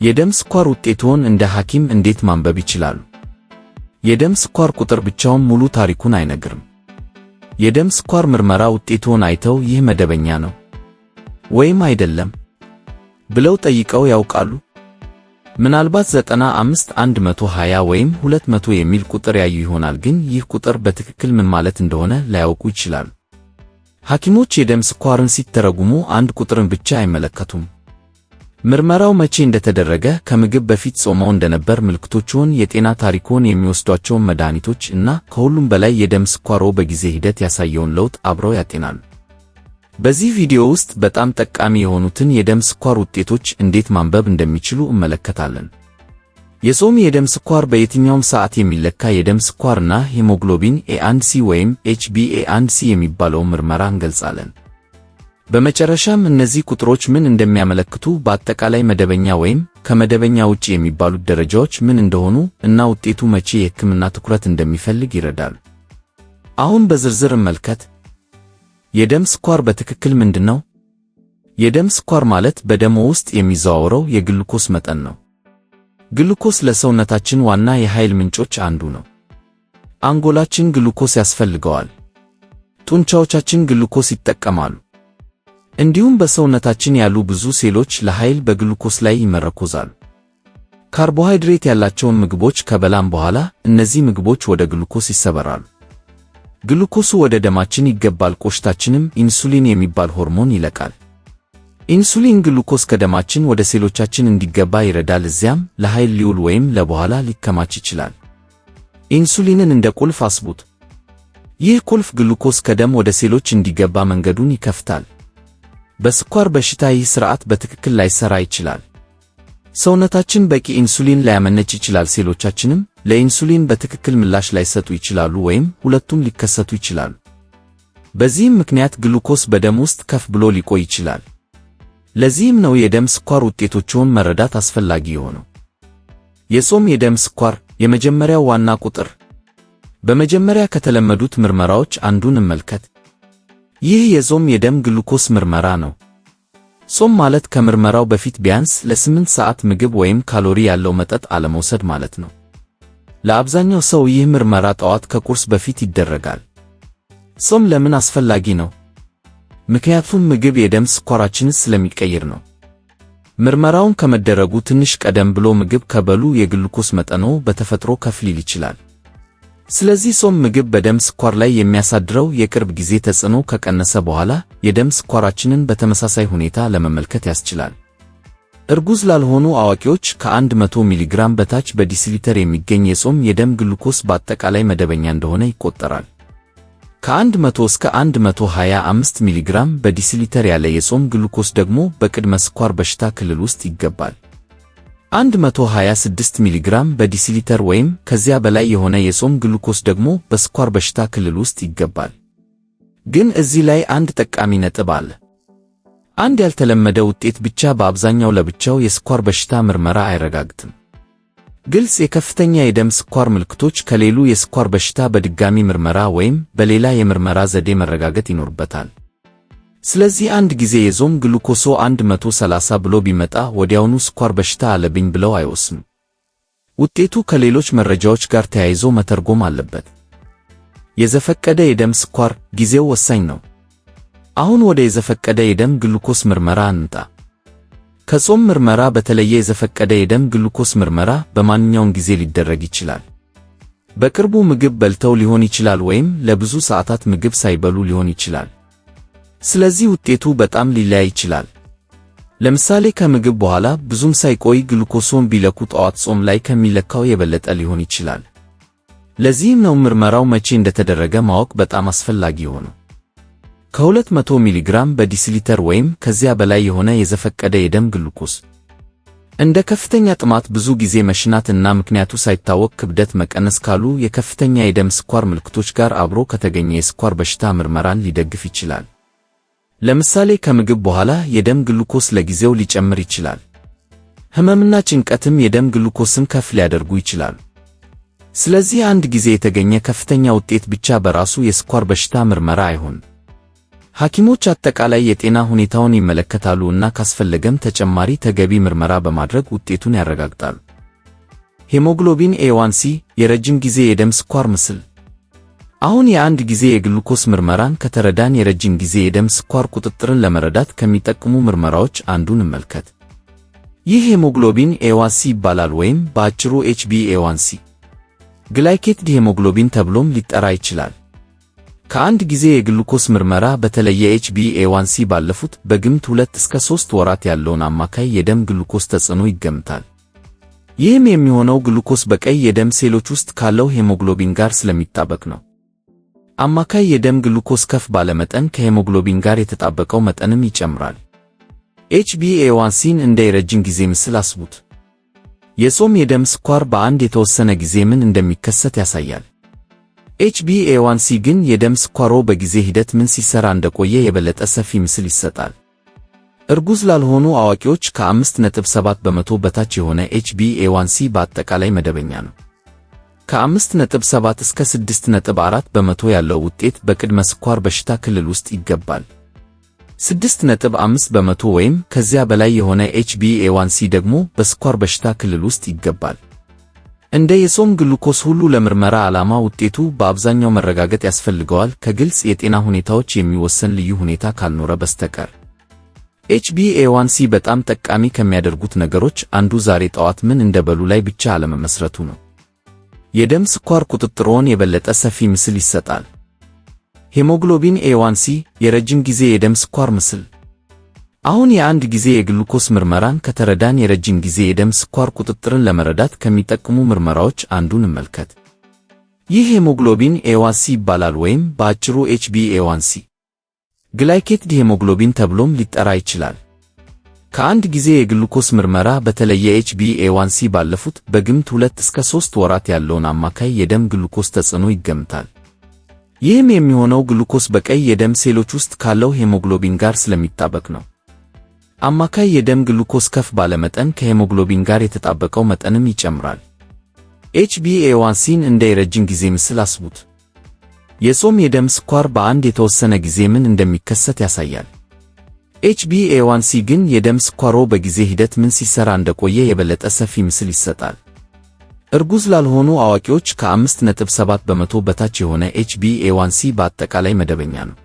የደም ስኳር ውጤትዎን እንደ ሐኪም እንዴት ማንበብ ይችላሉ? የደም ስኳር ቁጥር ብቻውን ሙሉ ታሪኩን አይነግርም። የደም ስኳር ምርመራ ውጤትዎን አይተው ይህ መደበኛ ነው ወይም አይደለም ብለው ጠይቀው ያውቃሉ? ምናልባት 95፣ 120 ወይም 200 የሚል ቁጥር ያዩ ይሆናል፣ ግን ይህ ቁጥር በትክክል ምን ማለት እንደሆነ ላያውቁ ይችላሉ። ሐኪሞች የደም ስኳርን ሲተረጉሙ አንድ ቁጥርን ብቻ አይመለከቱም። ምርመራው መቼ እንደተደረገ፣ ከምግብ በፊት ጾመው እንደነበር፣ ምልክቶችዎን፣ የጤና ታሪክዎን፣ የሚወስዷቸውን መድኃኒቶች እና ከሁሉም በላይ የደም ስኳርዎ በጊዜ ሂደት ያሳየውን ለውጥ አብረው ያጤናሉ። በዚህ ቪዲዮ ውስጥ በጣም ጠቃሚ የሆኑትን የደም ስኳር ውጤቶች እንዴት ማንበብ እንደሚችሉ እንመለከታለን። የጾም የደም ስኳር በየትኛውም ሰዓት የሚለካ የደም ስኳርና ሄሞግሎቢን A1C ወይም HbA1c የሚባለውን ምርመራ እንገልጻለን። በመጨረሻም እነዚህ ቁጥሮች ምን እንደሚያመለክቱ፣ በአጠቃላይ መደበኛ ወይም ከመደበኛ ውጪ የሚባሉት ደረጃዎች ምን እንደሆኑ እና ውጤቱ መቼ የሕክምና ትኩረት እንደሚፈልግ ይረዳሉ። አሁን በዝርዝር እንመልከት። የደም ስኳር በትክክል ምንድነው? የደም ስኳር ማለት በደሞ ውስጥ የሚዘዋወረው የግሉኮስ መጠን ነው። ግሉኮስ ለሰውነታችን ዋና የኃይል ምንጮች አንዱ ነው። አንጎላችን ግሉኮስ ያስፈልገዋል። ጡንቻዎቻችን ግሉኮስ ይጠቀማሉ። እንዲሁም በሰውነታችን ያሉ ብዙ ሴሎች ለኃይል በግሉኮስ ላይ ይመረኮዛሉ። ካርቦሃይድሬት ያላቸውን ምግቦች ከበላን በኋላ እነዚህ ምግቦች ወደ ግሉኮስ ይሰበራሉ። ግሉኮሱ ወደ ደማችን ይገባል። ቆሽታችንም ኢንሱሊን የሚባል ሆርሞን ይለቃል። ኢንሱሊን ግሉኮስ ከደማችን ወደ ሴሎቻችን እንዲገባ ይረዳል። እዚያም ለኃይል ሊውል ወይም ለበኋላ ሊከማች ይችላል። ኢንሱሊንን እንደ ቁልፍ አስቡት። ይህ ቁልፍ ግሉኮስ ከደም ወደ ሴሎች እንዲገባ መንገዱን ይከፍታል። በስኳር በሽታ ይህ ሥርዓት በትክክል ላይሰራ ይችላል። ሰውነታችን በቂ ኢንሱሊን ላያመነጭ ይችላል። ሴሎቻችንም ለኢንሱሊን በትክክል ምላሽ ላይሰጡ ይችላሉ፣ ወይም ሁለቱም ሊከሰቱ ይችላሉ። በዚህም ምክንያት ግሉኮስ በደም ውስጥ ከፍ ብሎ ሊቆይ ይችላል። ለዚህም ነው የደም ስኳር ውጤቶችዎን መረዳት አስፈላጊ የሆነው። የጾም የደም ስኳር የመጀመሪያው ዋና ቁጥር። በመጀመሪያ ከተለመዱት ምርመራዎች አንዱን እንመልከት። ይህ የጾም የደም ግሉኮስ ምርመራ ነው። ጾም ማለት ከምርመራው በፊት ቢያንስ ለ8 ሰዓት ምግብ ወይም ካሎሪ ያለው መጠጥ አለመውሰድ ማለት ነው። ለአብዛኛው ሰው ይህ ምርመራ ጠዋት ከቁርስ በፊት ይደረጋል። ጾም ለምን አስፈላጊ ነው? ምክንያቱም ምግብ የደም ስኳራችንን ስለሚቀይር ነው። ምርመራውን ከመደረጉ ትንሽ ቀደም ብሎ ምግብ ከበሉ የግሉኮስ መጠንዎ በተፈጥሮ ከፍ ሊል ይችላል። ስለዚህ ጾም ምግብ በደም ስኳር ላይ የሚያሳድረው የቅርብ ጊዜ ተጽዕኖ ከቀነሰ በኋላ የደም ስኳራችንን በተመሳሳይ ሁኔታ ለመመልከት ያስችላል። እርጉዝ ላልሆኑ አዋቂዎች ከ100 ሚሊግራም በታች በዲሲሊተር የሚገኝ የጾም የደም ግሉኮስ በአጠቃላይ መደበኛ እንደሆነ ይቆጠራል። ከ100 እስከ 125 ሚሊግራም በዲሲሊተር ያለ የጾም ግሉኮስ ደግሞ በቅድመ ስኳር በሽታ ክልል ውስጥ ይገባል። 126 ሚሊግራም በዲሲሊተር ወይም ከዚያ በላይ የሆነ የጾም ግሉኮስ ደግሞ በስኳር በሽታ ክልል ውስጥ ይገባል። ግን እዚህ ላይ አንድ ጠቃሚ ነጥብ አለ። አንድ ያልተለመደ ውጤት ብቻ በአብዛኛው ለብቻው የስኳር በሽታ ምርመራ አይረጋግጥም። ግልጽ የከፍተኛ የደም ስኳር ምልክቶች ከሌሉ የስኳር በሽታ በድጋሚ ምርመራ ወይም በሌላ የምርመራ ዘዴ መረጋገጥ ይኖርበታል። ስለዚህ አንድ ጊዜ የጾም ግሉኮሶ 130 ብሎ ቢመጣ ወዲያውኑ ስኳር በሽታ አለብኝ ብለው አይወስኑ። ውጤቱ ከሌሎች መረጃዎች ጋር ተያይዞ መተርጎም አለበት። የዘፈቀደ የደም ስኳር ጊዜው ወሳኝ ነው። አሁን ወደ የዘፈቀደ የደም ግሉኮስ ምርመራ እንምጣ። ከጾም ምርመራ በተለየ የዘፈቀደ የደም ግሉኮስ ምርመራ በማንኛውም ጊዜ ሊደረግ ይችላል። በቅርቡ ምግብ በልተው ሊሆን ይችላል፣ ወይም ለብዙ ሰዓታት ምግብ ሳይበሉ ሊሆን ይችላል። ስለዚህ ውጤቱ በጣም ሊለያይ ይችላል። ለምሳሌ ከምግብ በኋላ ብዙም ሳይቆይ ግሉኮሶን ቢለኩ ጠዋት ጾም ላይ ከሚለካው የበለጠ ሊሆን ይችላል። ለዚህም ነው ምርመራው መቼ እንደተደረገ ማወቅ በጣም አስፈላጊ የሆነው። ከ200 ሚሊግራም በዲሲሊተር ወይም ከዚያ በላይ የሆነ የዘፈቀደ የደም ግሉኮስ እንደ ከፍተኛ ጥማት፣ ብዙ ጊዜ መሽናት እና ምክንያቱ ሳይታወቅ ክብደት መቀነስ ካሉ የከፍተኛ የደም ስኳር ምልክቶች ጋር አብሮ ከተገኘ የስኳር በሽታ ምርመራን ሊደግፍ ይችላል። ለምሳሌ ከምግብ በኋላ የደም ግሉኮስ ለጊዜው ሊጨምር ይችላል። ህመምና ጭንቀትም የደም ግሉኮስን ከፍ ሊያደርጉ ይችላሉ። ስለዚህ አንድ ጊዜ የተገኘ ከፍተኛ ውጤት ብቻ በራሱ የስኳር በሽታ ምርመራ አይሆንም። ሐኪሞች አጠቃላይ የጤና ሁኔታውን ይመለከታሉ እና ካስፈለገም ተጨማሪ ተገቢ ምርመራ በማድረግ ውጤቱን ያረጋግጣሉ። ሄሞግሎቢን ኤ1ሲ የረጅም ጊዜ የደም ስኳር ምስል። አሁን የአንድ ጊዜ የግሉኮስ ምርመራን ከተረዳን የረጅም ጊዜ የደም ስኳር ቁጥጥርን ለመረዳት ከሚጠቅሙ ምርመራዎች አንዱን እንመልከት። ይህ ሄሞግሎቢን ኤ1ሲ ይባላል ወይም በአጭሩ HbA1c ግላይኬትድ ሄሞግሎቢን ተብሎም ሊጠራ ይችላል። ከአንድ ጊዜ የግሉኮስ ምርመራ በተለየ HbA1c ባለፉት በግምት 2 እስከ 3 ወራት ያለውን አማካይ የደም ግሉኮስ ተጽዕኖ ይገምታል። ይህም የሚሆነው ግሉኮስ በቀይ የደም ሴሎች ውስጥ ካለው ሄሞግሎቢን ጋር ስለሚጣበቅ ነው። አማካይ የደም ግሉኮስ ከፍ ባለ መጠን ከሄሞግሎቢን ጋር የተጣበቀው መጠንም ይጨምራል። HbA1cን እንደ የረጅም ጊዜ ምስል አስቡት። የጾም የደም ስኳር በአንድ የተወሰነ ጊዜ ምን እንደሚከሰት ያሳያል። HbA1c ግን የደም ስኳሮ በጊዜ ሂደት ምን ሲሰራ እንደቆየ የበለጠ ሰፊ ምስል ይሰጣል። እርጉዝ ላልሆኑ አዋቂዎች ከ5.7 በመቶ በታች የሆነ HbA1c በአጠቃላይ መደበኛ ነው። ከ5.7 እስከ 6.4 በመቶ ያለው ውጤት በቅድመ ስኳር በሽታ ክልል ውስጥ ይገባል። 6.5 በመቶ ወይም ከዚያ በላይ የሆነ HbA1c ደግሞ በስኳር በሽታ ክልል ውስጥ ይገባል። እንደ የጾም ግሉኮስ ሁሉ ለምርመራ ዓላማ ውጤቱ በአብዛኛው መረጋገጥ ያስፈልገዋል ከግልጽ የጤና ሁኔታዎች የሚወሰን ልዩ ሁኔታ ካልኖረ በስተቀር። HbA1c በጣም ጠቃሚ ከሚያደርጉት ነገሮች አንዱ ዛሬ ጠዋት ምን እንደበሉ ላይ ብቻ አለመመስረቱ ነው። የደም ስኳር ቁጥጥሮን የበለጠ ሰፊ ምስል ይሰጣል። ሄሞግሎቢን ኤ1ሲ የረጅም ጊዜ የደም ስኳር ምስል። አሁን የአንድ ጊዜ የግሉኮስ ምርመራን ከተረዳን የረጅም ጊዜ የደም ስኳር ቁጥጥርን ለመረዳት ከሚጠቅሙ ምርመራዎች አንዱን እንመልከት። ይህ ሄሞግሎቢን ኤ1ሲ ይባላል ወይም በአጭሩ HbA1c ግላይኬትድ ሄሞግሎቢን ተብሎም ሊጠራ ይችላል። ከአንድ ጊዜ የግሉኮስ ምርመራ በተለየ HbA1c ባለፉት በግምት 2 እስከ 3 ወራት ያለውን አማካይ የደም ግሉኮስ ተጽዕኖ ይገምታል። ይህም የሚሆነው ግሉኮስ በቀይ የደም ሴሎች ውስጥ ካለው ሄሞግሎቢን ጋር ስለሚጣበቅ ነው። አማካይ የደም ግሉኮስ ከፍ ባለ መጠን ከሄሞግሎቢን ጋር የተጣበቀው መጠንም ይጨምራል። HbA1cን እንደ የረጅም ጊዜ ምስል አስቡት። የጾም የደም ስኳር በአንድ የተወሰነ ጊዜ ምን እንደሚከሰት ያሳያል። HbA1c ግን የደም ስኳሮ በጊዜ ሂደት ምን ሲሰራ እንደቆየ የበለጠ ሰፊ ምስል ይሰጣል። እርጉዝ ላልሆኑ አዋቂዎች ከ5.7 በመቶ በታች የሆነ HbA1c በአጠቃላይ መደበኛ ነው።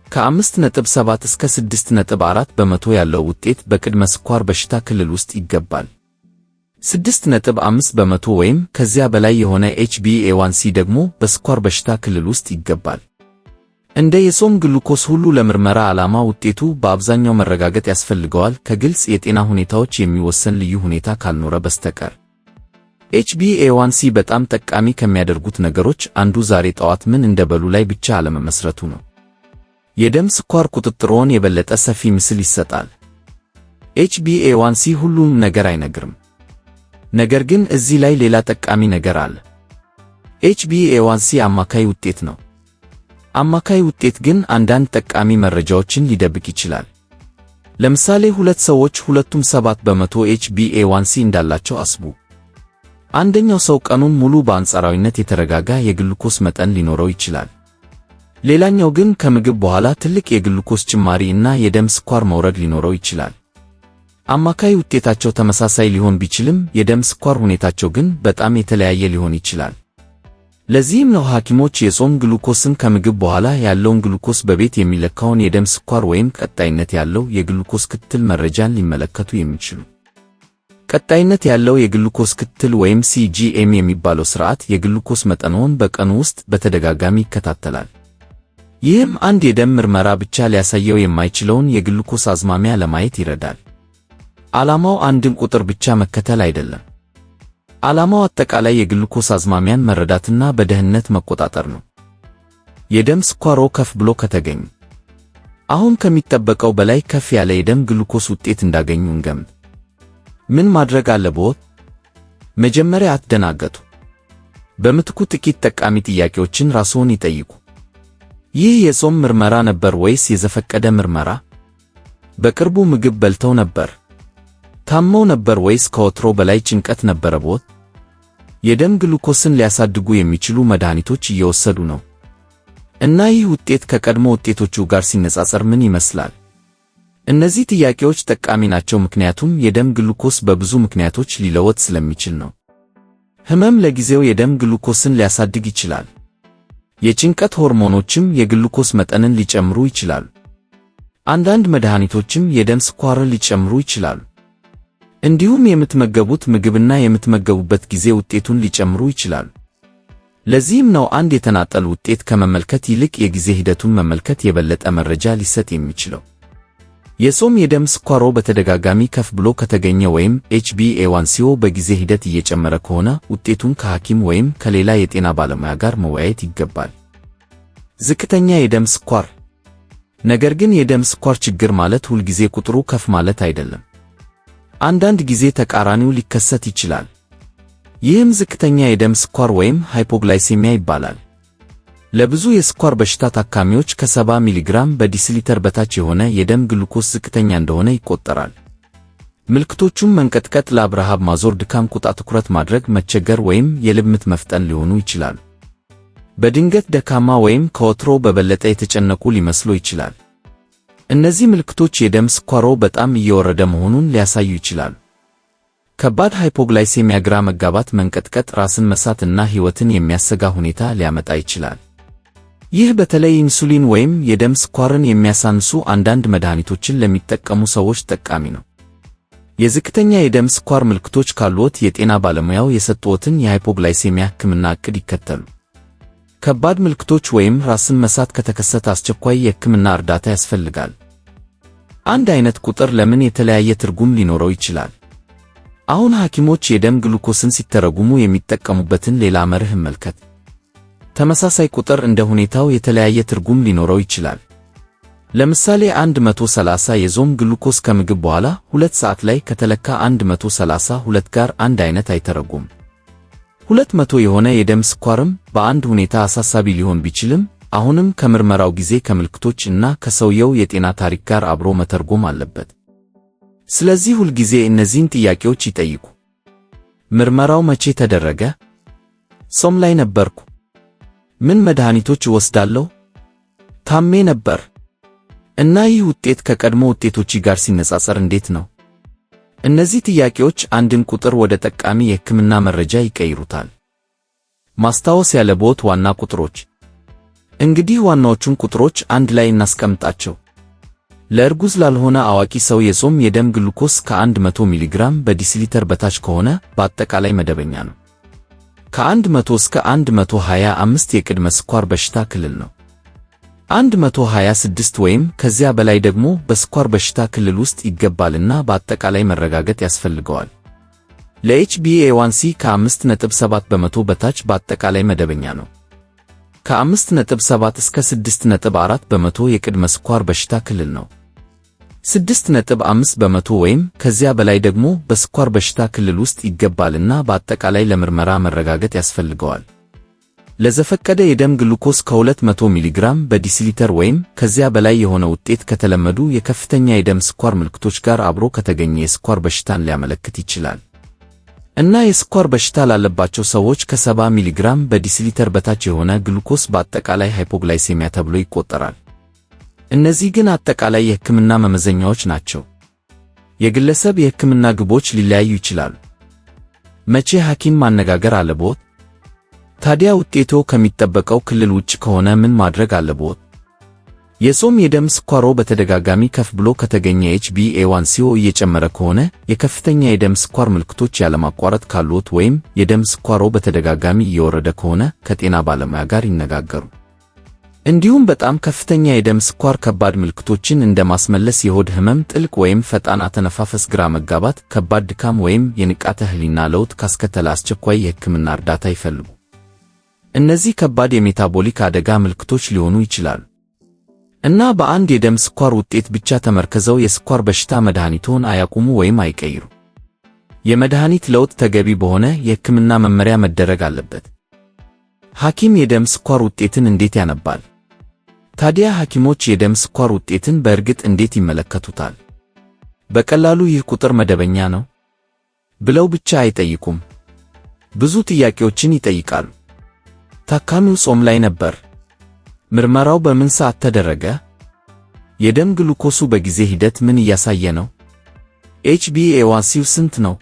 ከ5.7 እስከ 6.4 በመቶ ያለው ውጤት በቅድመ ስኳር በሽታ ክልል ውስጥ ይገባል። 6.5 በመቶ ወይም ከዚያ በላይ የሆነ HbA1c ደግሞ በስኳር በሽታ ክልል ውስጥ ይገባል። እንደ የጾም ግሉኮስ ሁሉ ለምርመራ ዓላማ ውጤቱ በአብዛኛው መረጋገጥ ያስፈልገዋል ከግልጽ የጤና ሁኔታዎች የሚወሰን ልዩ ሁኔታ ካልኖረ በስተቀር። HbA1c በጣም ጠቃሚ ከሚያደርጉት ነገሮች አንዱ ዛሬ ጠዋት ምን እንደበሉ ላይ ብቻ አለመመስረቱ ነው። የደም ስኳር ቁጥጥሮን የበለጠ ሰፊ ምስል ይሰጣል። HbA1c ሁሉም ነገር አይነግርም። ነገር ግን እዚህ ላይ ሌላ ጠቃሚ ነገር አለ። HbA1c አማካይ ውጤት ነው። አማካይ ውጤት ግን አንዳንድ ጠቃሚ መረጃዎችን ሊደብቅ ይችላል። ለምሳሌ ሁለት ሰዎች ሁለቱም 7 በመቶ HbA1c እንዳላቸው አስቡ። አንደኛው ሰው ቀኑን ሙሉ በአንጻራዊነት የተረጋጋ የግሉኮስ መጠን ሊኖረው ይችላል። ሌላኛው ግን ከምግብ በኋላ ትልቅ የግሉኮስ ጭማሪ እና የደም ስኳር መውረድ ሊኖረው ይችላል። አማካይ ውጤታቸው ተመሳሳይ ሊሆን ቢችልም የደም ስኳር ሁኔታቸው ግን በጣም የተለያየ ሊሆን ይችላል። ለዚህም ነው ሐኪሞች የጾም ግሉኮስን ከምግብ በኋላ ያለውን ግሉኮስ በቤት የሚለካውን የደም ስኳር ወይም ቀጣይነት ያለው የግሉኮስ ክትትል መረጃን ሊመለከቱ የሚችሉ። ቀጣይነት ያለው የግሉኮስ ክትትል ወይም CGM የሚባለው ሥርዓት የግሉኮስ መጠንዎን በቀኑ ውስጥ በተደጋጋሚ ይከታተላል። ይህም አንድ የደም ምርመራ ብቻ ሊያሳየው የማይችለውን የግሉኮስ አዝማሚያ ለማየት ይረዳል። ዓላማው አንድን ቁጥር ብቻ መከተል አይደለም። ዓላማው አጠቃላይ የግሉኮስ አዝማሚያን መረዳትና በደህንነት መቆጣጠር ነው። የደም ስኳሮ ከፍ ብሎ ከተገኘ አሁን ከሚጠበቀው በላይ ከፍ ያለ የደም ግሉኮስ ውጤት እንዳገኙ እንገምት። ምን ማድረግ አለብዎት? መጀመሪያ አትደናገጡ። በምትኩ ጥቂት ጠቃሚ ጥያቄዎችን ራስዎን ይጠይቁ። ይህ የጾም ምርመራ ነበር ወይስ የዘፈቀደ ምርመራ? በቅርቡ ምግብ በልተው ነበር? ታመው ነበር ወይስ ከወትሮ በላይ ጭንቀት ነበረብዎት? የደም ግሉኮስን ሊያሳድጉ የሚችሉ መድኃኒቶች እየወሰዱ ነው? እና ይህ ውጤት ከቀድሞ ውጤቶቹ ጋር ሲነጻጸር ምን ይመስላል? እነዚህ ጥያቄዎች ጠቃሚ ናቸው ምክንያቱም የደም ግሉኮስ በብዙ ምክንያቶች ሊለወጥ ስለሚችል ነው። ህመም ለጊዜው የደም ግሉኮስን ሊያሳድግ ይችላል። የጭንቀት ሆርሞኖችም የግሉኮስ መጠንን ሊጨምሩ ይችላሉ። አንዳንድ መድኃኒቶችም የደም ስኳርን ሊጨምሩ ይችላሉ። እንዲሁም የምትመገቡት ምግብና የምትመገቡበት ጊዜ ውጤቱን ሊጨምሩ ይችላሉ። ለዚህም ነው አንድ የተናጠል ውጤት ከመመልከት ይልቅ የጊዜ ሂደቱን መመልከት የበለጠ መረጃ ሊሰጥ የሚችለው። የጾም የደም ስኳሮ በተደጋጋሚ ከፍ ብሎ ከተገኘ ወይም HbA1cዎ በጊዜ ሂደት እየጨመረ ከሆነ ውጤቱን ከሐኪም ወይም ከሌላ የጤና ባለሙያ ጋር መወያየት ይገባል። ዝቅተኛ የደም ስኳር። ነገር ግን የደም ስኳር ችግር ማለት ሁልጊዜ ቁጥሩ ከፍ ማለት አይደለም። አንዳንድ ጊዜ ተቃራኒው ሊከሰት ይችላል። ይህም ዝቅተኛ የደም ስኳር ወይም ሃይፖግላይሴሚያ ይባላል። ለብዙ የስኳር በሽታ ታካሚዎች ከ70 ሚሊግራም በዲሲሊተር በታች የሆነ የደም ግሉኮስ ዝቅተኛ እንደሆነ ይቆጠራል። ምልክቶቹም መንቀጥቀጥ፣ ላብ፣ ረሃብ፣ ማዞር፣ ድካም፣ ቁጣ፣ ትኩረት ማድረግ መቸገር ወይም የልብ ምት መፍጠን ሊሆኑ ይችላሉ። በድንገት ደካማ ወይም ከወትሮ በበለጠ የተጨነቁ ሊመስሉ ይችላል። እነዚህ ምልክቶች የደም ስኳሮ በጣም እየወረደ መሆኑን ሊያሳዩ ይችላሉ። ከባድ ሃይፖግላይሴሚያ፣ ግራ መጋባት፣ መንቀጥቀጥ፣ ራስን መሳት እና ሕይወትን የሚያሰጋ ሁኔታ ሊያመጣ ይችላል። ይህ በተለይ ኢንሱሊን ወይም የደም ስኳርን የሚያሳንሱ አንዳንድ መድኃኒቶችን ለሚጠቀሙ ሰዎች ጠቃሚ ነው። የዝቅተኛ የደም ስኳር ምልክቶች ካሉት የጤና ባለሙያው የሰጡትን የሃይፖግላይሴሚያ ሕክምና ዕቅድ ይከተሉ። ከባድ ምልክቶች ወይም ራስን መሳት ከተከሰተ አስቸኳይ የሕክምና እርዳታ ያስፈልጋል። አንድ አይነት ቁጥር ለምን የተለያየ ትርጉም ሊኖረው ይችላል? አሁን ሐኪሞች የደም ግሉኮስን ሲተረጉሙ የሚጠቀሙበትን ሌላ መርህ እንመልከት። ተመሳሳይ ቁጥር እንደ ሁኔታው የተለያየ ትርጉም ሊኖረው ይችላል። ለምሳሌ 130 የዞም ግሉኮስ ከምግብ በኋላ 2 ሰዓት ላይ ከተለካ 132 ጋር አንድ አይነት አይተረጉም። 200 የሆነ የደም ስኳርም በአንድ ሁኔታ አሳሳቢ ሊሆን ቢችልም አሁንም ከምርመራው ጊዜ ከምልክቶች እና ከሰውየው የጤና ታሪክ ጋር አብሮ መተርጎም አለበት። ስለዚህ ሁልጊዜ እነዚህን ጥያቄዎች ይጠይቁ። ምርመራው መቼ ተደረገ? ጾም ላይ ነበርኩ። ምን መድኃኒቶች እወስዳለሁ? ታሜ ነበር። እና ይህ ውጤት ከቀድሞ ውጤቶች ጋር ሲነጻጸር እንዴት ነው? እነዚህ ጥያቄዎች አንድን ቁጥር ወደ ጠቃሚ የሕክምና መረጃ ይቀይሩታል። ማስታወስ ያለብዎት ዋና ቁጥሮች። እንግዲህ ዋናዎቹን ቁጥሮች አንድ ላይ እናስቀምጣቸው። ለእርጉዝ ላልሆነ አዋቂ ሰው የጾም የደም ግሉኮስ ከ100 ሚሊግራም በዲሲሊተር በታች ከሆነ በአጠቃላይ መደበኛ ነው። ከ100 እስከ 125 የቅድመ ስኳር በሽታ ክልል ነው። 126 ወይም ከዚያ በላይ ደግሞ በስኳር በሽታ ክልል ውስጥ ይገባልና በአጠቃላይ መረጋገጥ ያስፈልገዋል። ለHbA1c ከ5.7 በመቶ በታች በአጠቃላይ መደበኛ ነው። ከ5.7 እስከ 6.4 በመቶ የቅድመ ስኳር በሽታ ክልል ነው። 6.5 በመቶ ወይም ከዚያ በላይ ደግሞ በስኳር በሽታ ክልል ውስጥ ይገባልና በአጠቃላይ ለምርመራ መረጋገጥ ያስፈልገዋል። ለዘፈቀደ የደም ግሉኮስ ከ200 ሚሊግራም በዲሲሊተር ወይም ከዚያ በላይ የሆነ ውጤት ከተለመዱ የከፍተኛ የደም ስኳር ምልክቶች ጋር አብሮ ከተገኘ የስኳር በሽታን ሊያመለክት ይችላል። እና የስኳር በሽታ ላለባቸው ሰዎች ከ70 ሚሊግራም በዲሲሊተር በታች የሆነ ግሉኮስ በአጠቃላይ ሃይፖግላይሴሚያ ተብሎ ይቆጠራል። እነዚህ ግን አጠቃላይ የሕክምና መመዘኛዎች ናቸው። የግለሰብ የሕክምና ግቦች ሊለያዩ ይችላሉ። መቼ ሐኪም ማነጋገር አለብዎት? ታዲያ ውጤቶ ከሚጠበቀው ክልል ውጭ ከሆነ ምን ማድረግ አለብዎት? የጾም የደም ስኳሮ በተደጋጋሚ ከፍ ብሎ ከተገኘ HbA1cዎ እየጨመረ ከሆነ የከፍተኛ የደም ስኳር ምልክቶች ያለማቋረጥ ካሉት ወይም የደም ስኳሮ በተደጋጋሚ እየወረደ ከሆነ ከጤና ባለሙያ ጋር ይነጋገሩ። እንዲሁም በጣም ከፍተኛ የደም ስኳር ከባድ ምልክቶችን እንደ ማስመለስ፣ የሆድ ህመም፣ ጥልቅ ወይም ፈጣን አተነፋፈስ፣ ግራ መጋባት፣ ከባድ ድካም ወይም የንቃተ ህሊና ለውጥ ካስከተለ አስቸኳይ የሕክምና እርዳታ ይፈልጉ። እነዚህ ከባድ የሜታቦሊክ አደጋ ምልክቶች ሊሆኑ ይችላሉ። እና በአንድ የደም ስኳር ውጤት ብቻ ተመርከዘው የስኳር በሽታ መድኃኒቶን አያቁሙ ወይም አይቀይሩ። የመድኃኒት ለውጥ ተገቢ በሆነ የሕክምና መመሪያ መደረግ አለበት። ሐኪም የደም ስኳር ውጤትን እንዴት ያነባል? ታዲያ ሐኪሞች የደም ስኳር ውጤትን በእርግጥ እንዴት ይመለከቱታል? በቀላሉ ይህ ቁጥር መደበኛ ነው ብለው ብቻ አይጠይቁም። ብዙ ጥያቄዎችን ይጠይቃሉ። ታካሚው ጾም ላይ ነበር? ምርመራው በምን ሰዓት ተደረገ? የደም ግሉኮሱ በጊዜ ሂደት ምን እያሳየ ነው? HbA1cው ስንት ነው?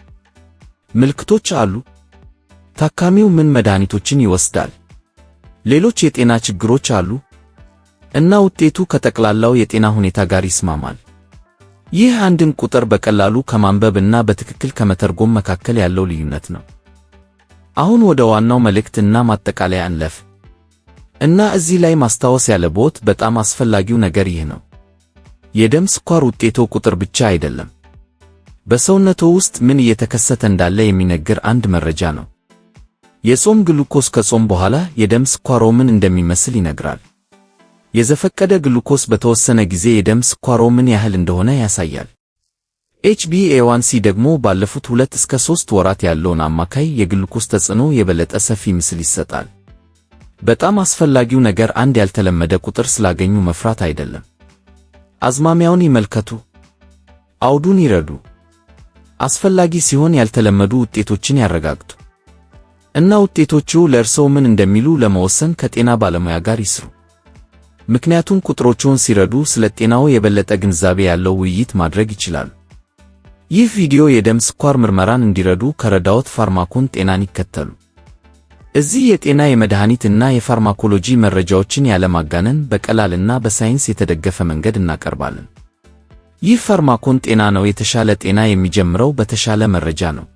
ምልክቶች አሉ? ታካሚው ምን መድኃኒቶችን ይወስዳል? ሌሎች የጤና ችግሮች አሉ? እና ውጤቱ ከጠቅላላው የጤና ሁኔታ ጋር ይስማማል? ይህ አንድን ቁጥር በቀላሉ ከማንበብ እና በትክክል ከመተርጎም መካከል ያለው ልዩነት ነው። አሁን ወደ ዋናው መልእክት እና ማጠቃለያ እንለፍ። እና እዚህ ላይ ማስታወስ ያለብዎት በጣም አስፈላጊው ነገር ይህ ነው። የደም ስኳር ውጤቶ ቁጥር ብቻ አይደለም። በሰውነቶ ውስጥ ምን እየተከሰተ እንዳለ የሚነግር አንድ መረጃ ነው። የጾም ግሉኮስ ከጾም በኋላ የደም ስኳሮ ምን እንደሚመስል ይነግራል። የዘፈቀደ ግሉኮስ በተወሰነ ጊዜ የደም ስኳሮ ምን ያህል እንደሆነ ያሳያል። HbA1c ደግሞ ባለፉት 2 እስከ 3 ወራት ያለውን አማካይ የግሉኮስ ተጽዕኖ የበለጠ ሰፊ ምስል ይሰጣል። በጣም አስፈላጊው ነገር አንድ ያልተለመደ ቁጥር ስላገኙ መፍራት አይደለም። አዝማሚያውን ይመልከቱ፣ አውዱን ይረዱ፣ አስፈላጊ ሲሆን ያልተለመዱ ውጤቶችን ያረጋግጡ እና ውጤቶቹ ለእርስዎ ምን እንደሚሉ ለመወሰን ከጤና ባለሙያ ጋር ይስሩ። ምክንያቱም ቁጥሮቹን ሲረዱ ስለ ጤናው የበለጠ ግንዛቤ ያለው ውይይት ማድረግ ይችላሉ። ይህ ቪዲዮ የደም ስኳር ምርመራን እንዲረዱ ከረዳዎት ፋርማኮን ጤናን ይከተሉ። እዚህ የጤና የመድኃኒት እና የፋርማኮሎጂ መረጃዎችን ያለማጋነን በቀላልና በሳይንስ የተደገፈ መንገድ እናቀርባለን። ይህ ፋርማኮን ጤና ነው። የተሻለ ጤና የሚጀምረው በተሻለ መረጃ ነው።